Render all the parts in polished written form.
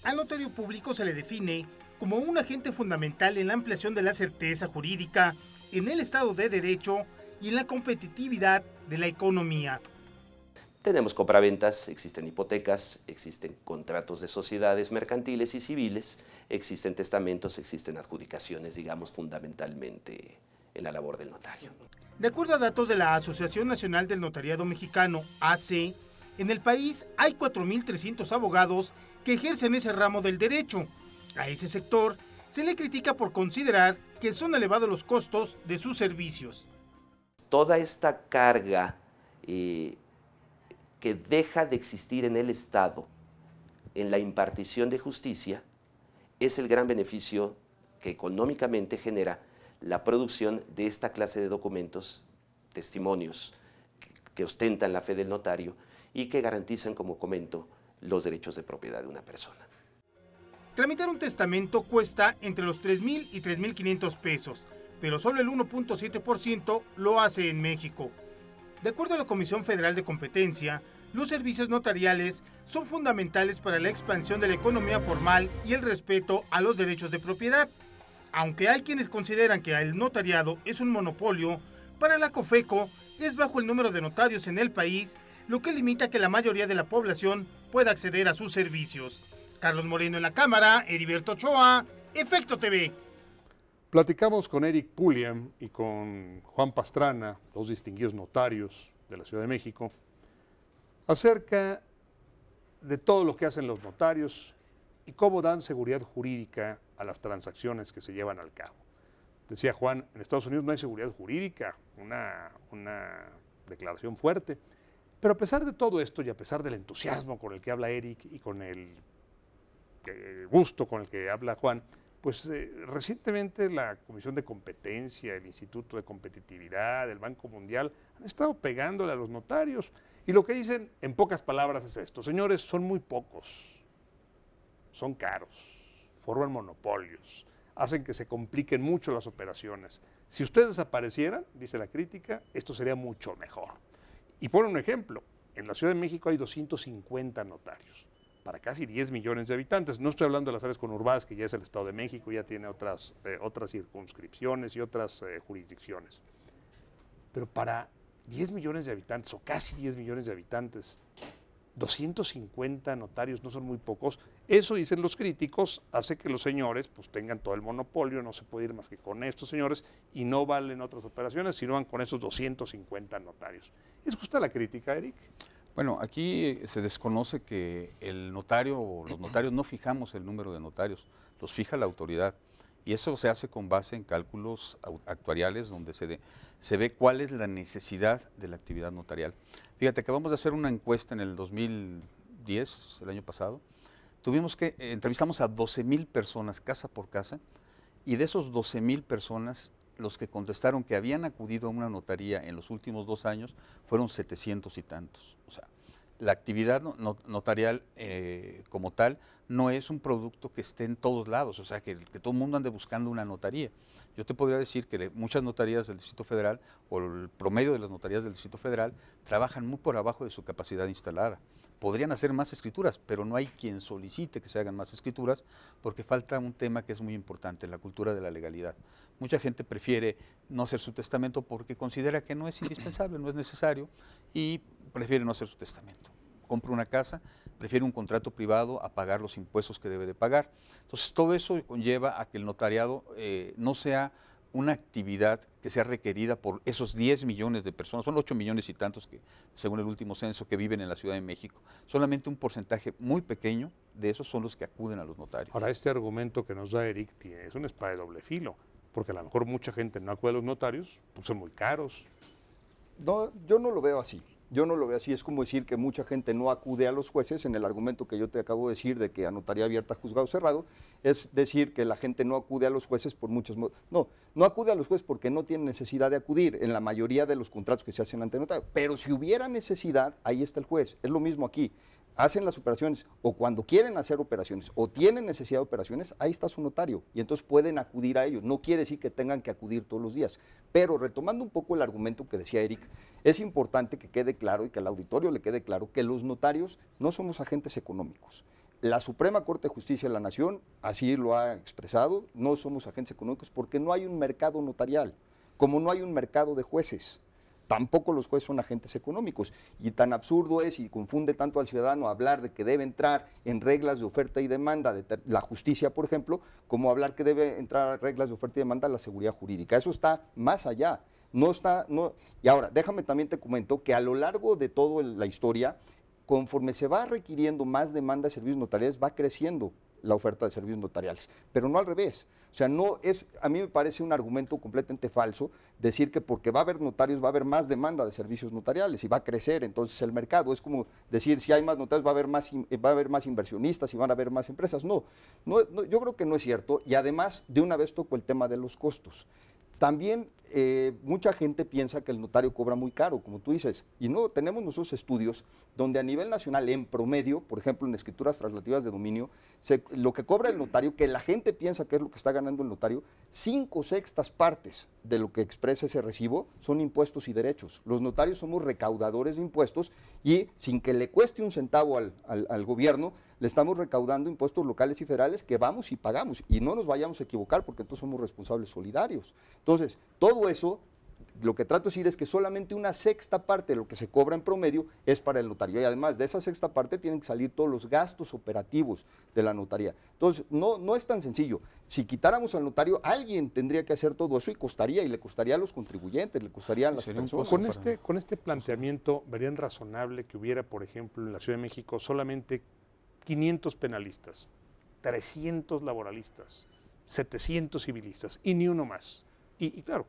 Al notario público se le define como un agente fundamental en la ampliación de la certeza jurídica, en el Estado de Derecho y en la competitividad de la economía. Tenemos compraventas, existen hipotecas, existen contratos de sociedades mercantiles y civiles, existen testamentos, existen adjudicaciones, digamos, fundamentalmente en la labor del notario. De acuerdo a datos de la Asociación Nacional del Notariado Mexicano, AC, en el país hay 4.300 abogados que ejercen ese ramo del derecho. A ese sector se le critica por considerar que son elevados los costos de sus servicios. Toda esta carga que deja de existir en el Estado en la impartición de justicia es el gran beneficio que económicamente genera la producción de esta clase de documentos, testimonios que ostentan la fe del notario y que garantizan, como comento, los derechos de propiedad de una persona. Tramitar un testamento cuesta entre los 3,000 y 3,500 pesos, pero solo el 1.7% lo hace en México. De acuerdo a la Comisión Federal de Competencia, los servicios notariales son fundamentales para la expansión de la economía formal y el respeto a los derechos de propiedad. Aunque hay quienes consideran que el notariado es un monopolio, para la COFECO es bajo el número de notarios en el país, lo que limita que la mayoría de la población pueda acceder a sus servicios. Carlos Moreno en la cámara, Heriberto Ochoa, Efecto TV. Platicamos con Eric Pulliam y con Juan Pastrana, dos distinguidos notarios de la Ciudad de México, acerca de todo lo que hacen los notarios y cómo dan seguridad jurídica a las transacciones que se llevan al cabo. Decía Juan, en Estados Unidos no hay seguridad jurídica, una declaración fuerte, pero a pesar de todo esto y a pesar del entusiasmo con el que habla Eric y con el gusto con el que habla Juan, pues recientemente la Comisión de Competencia, el Instituto de Competitividad, el Banco Mundial, han estado pegándole a los notarios. Y lo que dicen en pocas palabras es esto: señores, son muy pocos, son caros, forman monopolios, hacen que se compliquen mucho las operaciones. Si ustedes desaparecieran, dice la crítica, esto sería mucho mejor. Y pone un ejemplo: en la Ciudad de México hay 250 notarios para casi 10 millones de habitantes. No estoy hablando de las áreas conurbadas, que ya es el Estado de México, ya tiene otras circunscripciones y otras jurisdicciones. Pero para 10 millones de habitantes, o casi 10 millones de habitantes, 250 notarios no son muy pocos. Eso, dicen los críticos, hace que los señores pues tengan todo el monopolio, no se puede ir más que con estos señores y no valen otras operaciones, sino van con esos 250 notarios. ¿Es justa la crítica, Eric? Bueno, aquí se desconoce que el notario o los notarios no fijamos el número de notarios, los fija la autoridad. Y eso se hace con base en cálculos actuariales donde se ve cuál es la necesidad de la actividad notarial. Fíjate, acabamos de hacer una encuesta en el 2010, el año pasado. Entrevistamos a 12,000 personas casa por casa, y de esos 12,000 personas, los que contestaron que habían acudido a una notaría en los últimos 2 años fueron 700 y tantos. O sea, la actividad notarial como tal no es un producto que esté en todos lados, o sea, que todo el mundo ande buscando una notaría. Yo te podría decir que muchas notarías del Distrito Federal, o el promedio de las notarías del Distrito Federal, trabajan muy por abajo de su capacidad instalada. Podrían hacer más escrituras, pero no hay quien solicite que se hagan más escrituras porque falta un tema que es muy importante, la cultura de la legalidad. Mucha gente prefiere no hacer su testamento porque considera que no es indispensable, no es necesario, y prefiere no hacer su testamento. Compra una casa, prefiere un contrato privado a pagar los impuestos que debe de pagar. Entonces, todo eso conlleva a que el notariado no sea una actividad que sea requerida por esos 10 millones de personas, son 8 millones y tantos que, según el último censo, que viven en la Ciudad de México. Solamente un porcentaje muy pequeño de esos son los que acuden a los notarios. Ahora, este argumento que nos da Eric es una espada de doble filo, porque a lo mejor mucha gente no acude a los notarios, pues son muy caros. No, yo no lo veo así. Yo no lo veo así, es como decir que mucha gente no acude a los jueces. En el argumento que yo te acabo de decir de que a notaría abierta, juzgado cerrado, es decir que la gente no acude a los jueces por muchos motivos. No acude a los jueces porque no tiene necesidad de acudir en la mayoría de los contratos que se hacen ante notario. Pero si hubiera necesidad, ahí está el juez. Es lo mismo aquí. Hacen las operaciones, o cuando quieren hacer operaciones o tienen necesidad de operaciones, ahí está su notario y entonces pueden acudir a ellos. No quiere decir que tengan que acudir todos los días, pero retomando un poco el argumento que decía Eric, es importante que quede claro y que al auditorio le quede claro que los notarios no somos agentes económicos. La Suprema Corte de Justicia de la Nación así lo ha expresado, no somos agentes económicos porque no hay un mercado notarial, como no hay un mercado de jueces. Tampoco los jueces son agentes económicos. Y tan absurdo es y confunde tanto al ciudadano hablar de que debe entrar en reglas de oferta y demanda de la justicia, por ejemplo, como hablar que debe entrar en reglas de oferta y demanda la seguridad jurídica. Eso está más allá. Y ahora, déjame también te comento que a lo largo de toda la historia, conforme se va requiriendo más demanda de servicios notariales, va creciendo la oferta de servicios notariales, pero no al revés. O sea, a mí me parece un argumento completamente falso decir que porque va a haber notarios va a haber más demanda de servicios notariales y va a crecer entonces el mercado. Es como decir, si hay más notarios va a haber más inversionistas y van a haber más empresas. No, yo creo que no es cierto, y además de una vez toco el tema de los costos. También mucha gente piensa que el notario cobra muy caro, como tú dices, y no, tenemos nosotros estudios donde a nivel nacional, en promedio, por ejemplo, en escrituras traslativas de dominio, lo que cobra el notario, que la gente piensa que es lo que está ganando el notario, 5/6 partes de lo que expresa ese recibo son impuestos y derechos. Los notarios somos recaudadores de impuestos y sin que le cueste un centavo al gobierno, le estamos recaudando impuestos locales y federales que vamos y pagamos, y no nos vayamos a equivocar porque entonces somos responsables solidarios. Entonces, todo eso, lo que trato de decir es que solamente 1/6 parte de lo que se cobra en promedio es para el notario, y además de esa 1/6 parte tienen que salir todos los gastos operativos de la notaría. Entonces, no es tan sencillo. Si quitáramos al notario, alguien tendría que hacer todo eso y le costaría a los contribuyentes, le costaría a las personas. Con este planteamiento, ¿verían razonable que hubiera, por ejemplo, en la Ciudad de México solamente 500 penalistas, 300 laboralistas, 700 civilistas y ni uno más? Y claro,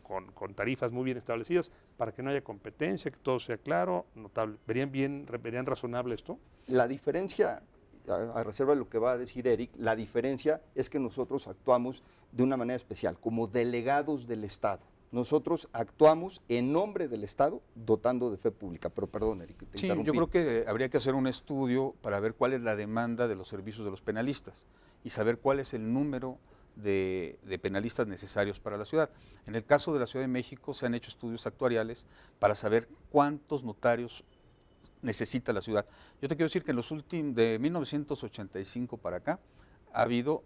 con tarifas muy bien establecidas para que no haya competencia, que todo sea claro, notable. ¿Verían razonable esto? La diferencia, a reserva de lo que va a decir Eric, la diferencia es que nosotros actuamos de una manera especial, como delegados del Estado. Nosotros actuamos en nombre del Estado dotando de fe pública. Pero perdón, Eric, te interrumpí. Yo creo que habría que hacer un estudio para ver cuál es la demanda de los servicios de los penalistas y saber cuál es el número de penalistas necesarios para la ciudad. En el caso de la Ciudad de México se han hecho estudios actuariales para saber cuántos notarios necesita la ciudad. Yo te quiero decir que en los últimos, de 1985 para acá, ha habido,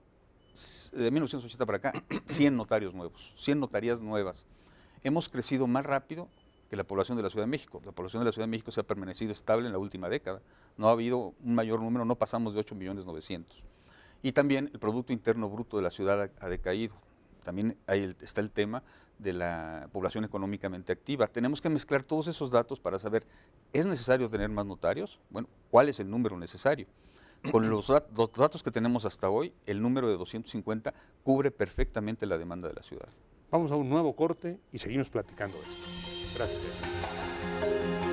de 1980 para acá, 100 notarios nuevos, 100 notarías nuevas. Hemos crecido más rápido que la población de la Ciudad de México. La población de la Ciudad de México se ha permanecido estable en la última década. No ha habido un mayor número, no pasamos de 8.900.000. Y también el Producto Interno Bruto de la ciudad ha decaído. También está el tema de la población económicamente activa. Tenemos que mezclar todos esos datos para saber, ¿es necesario tener más notarios? Bueno, ¿cuál es el número necesario? Con los datos que tenemos hasta hoy, el número de 250 cubre perfectamente la demanda de la ciudad. Vamos a un nuevo corte y seguimos platicando de esto. Gracias.